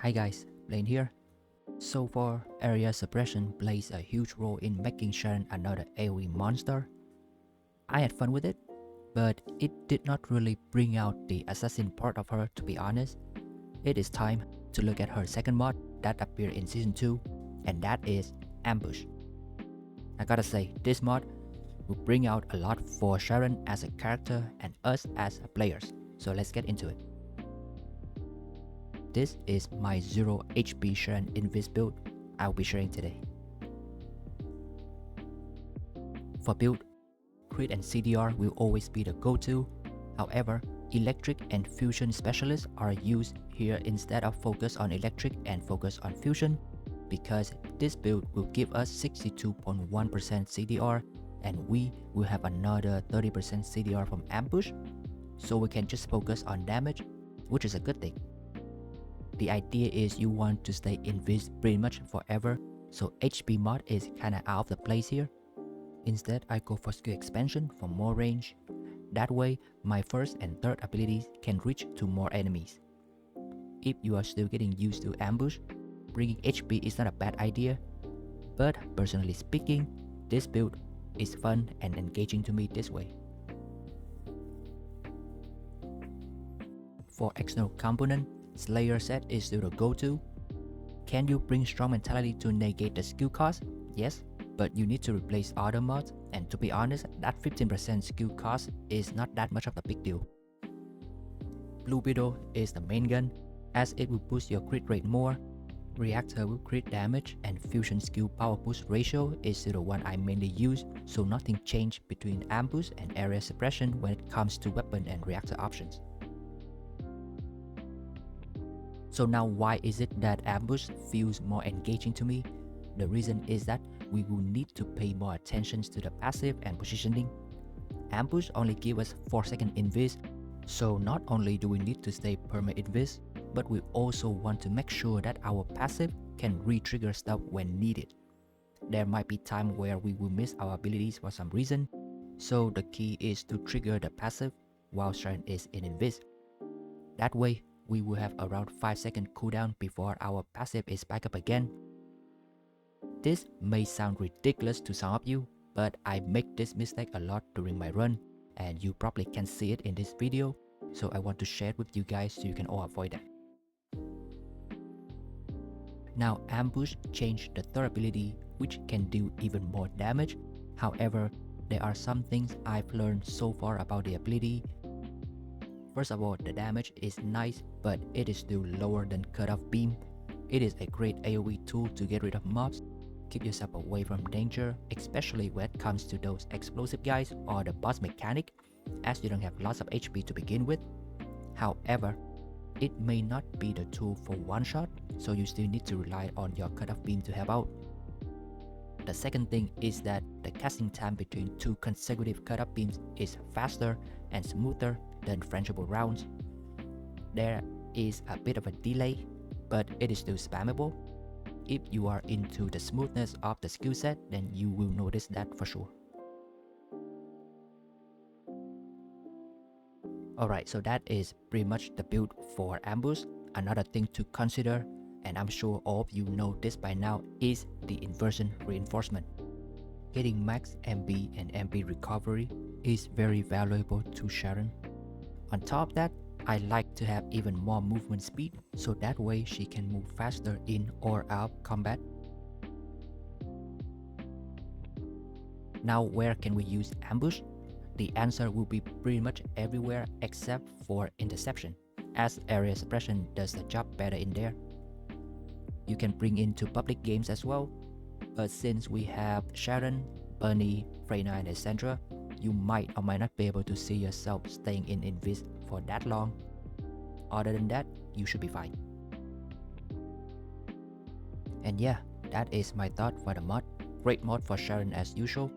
Hi guys, Blaine here. So far, Area Suppression plays a huge role in making Sharen another AoE monster. I had fun with it, but it did not really bring out the assassin part of her, to be honest. It is time to look at her second mod that appeared in Season 2, and that is Ambush. I gotta say, this mod will bring out a lot for Sharen as a character and us as players, so let's get into it. This is my 0 HP Sharen invis build I'll be sharing today. For build, crit and CDR will always be the go-to. However, electric and fusion specialists are used here instead of focus on electric and focus on fusion, because this build will give us 62.1% CDR and we will have another 30% CDR from ambush, so we can just focus on damage, which is a good thing. The idea is you want to stay invis pretty much forever, so HP mod is kinda out of the place here. Instead, I go for skill expansion for more range. That way, my first and third abilities can reach to more enemies. If you are still getting used to ambush, bringing HP is not a bad idea, but personally speaking, this build is fun and engaging to me this way. For external component, Slayer set is still the go-to. Can you bring strong mentality to negate the skill cost? Yes, but you need to replace other mods, and to be honest, that 15% skill cost is not that much of a big deal. Blue Widow is the main gun, as it will boost your crit rate more. Reactor will crit damage, and fusion skill power boost ratio is still the one I mainly use, so nothing changed between ambush and area suppression when it comes to weapon and reactor options. So now why is it that ambush feels more engaging to me? The reason is that we will need to pay more attention to the passive and positioning. Ambush only gives us 4-second invis, so not only do we need to stay perma-invis, but we also want to make sure that our passive can re-trigger stuff when needed. There might be time where we will miss our abilities for some reason, so the key is to trigger the passive while Sharen is in invis. That way, we will have around 5-second cooldown before our passive is back up again. This may sound ridiculous to some of you, but I make this mistake a lot during my run, and you probably can see it in this video, so I want to share it with you guys so you can all avoid that. Now ambush changed the third ability, which can do even more damage. However, there are some things I've learned so far about the ability. First of all, the damage is nice, but it is still lower than Cut-Off Beam. It is a great AoE tool to get rid of mobs, keep yourself away from danger, especially when it comes to those explosive guys or the boss mechanic, as you don't have lots of HP to begin with. However, it may not be the tool for one shot, so you still need to rely on your Cut-Off Beam to help out. The second thing is that the casting time between 2 consecutive Cut-Off Beams is faster and smoother than frangible rounds. There is a bit of a delay, but it is still spammable. If you are into the smoothness of the skill set, then you will notice that for sure. Alright, so that is pretty much the build for ambush. Another thing to consider, and I'm sure all of you know this by now, is the inversion reinforcement. Getting max MP and MP recovery is very valuable to Sharen. On top of that, I like to have even more movement speed, so that way she can move faster in or out of combat. Now where can we use ambush? The answer will be pretty much everywhere except for interception, as area suppression does the job better in there. You can bring into public games as well, but since we have Sharen, Bunny, Freyna and etc., you might or might not be able to see yourself staying in invis for that long. Other than that, you should be fine. And yeah, that is my thought for the mod. Great mod for Sharen as usual.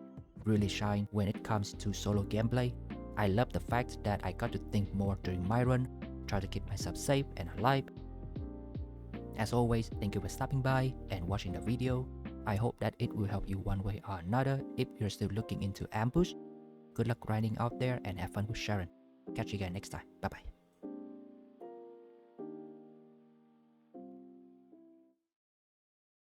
Really shine when it comes to solo gameplay. I love the fact that I got to think more during my run, try to keep myself safe and alive. As always, thank you for stopping by and watching the video. I hope that it will help you one way or another if you're still looking into ambush. Good luck grinding out there and have fun with Sharen. Catch you again next time. Bye bye.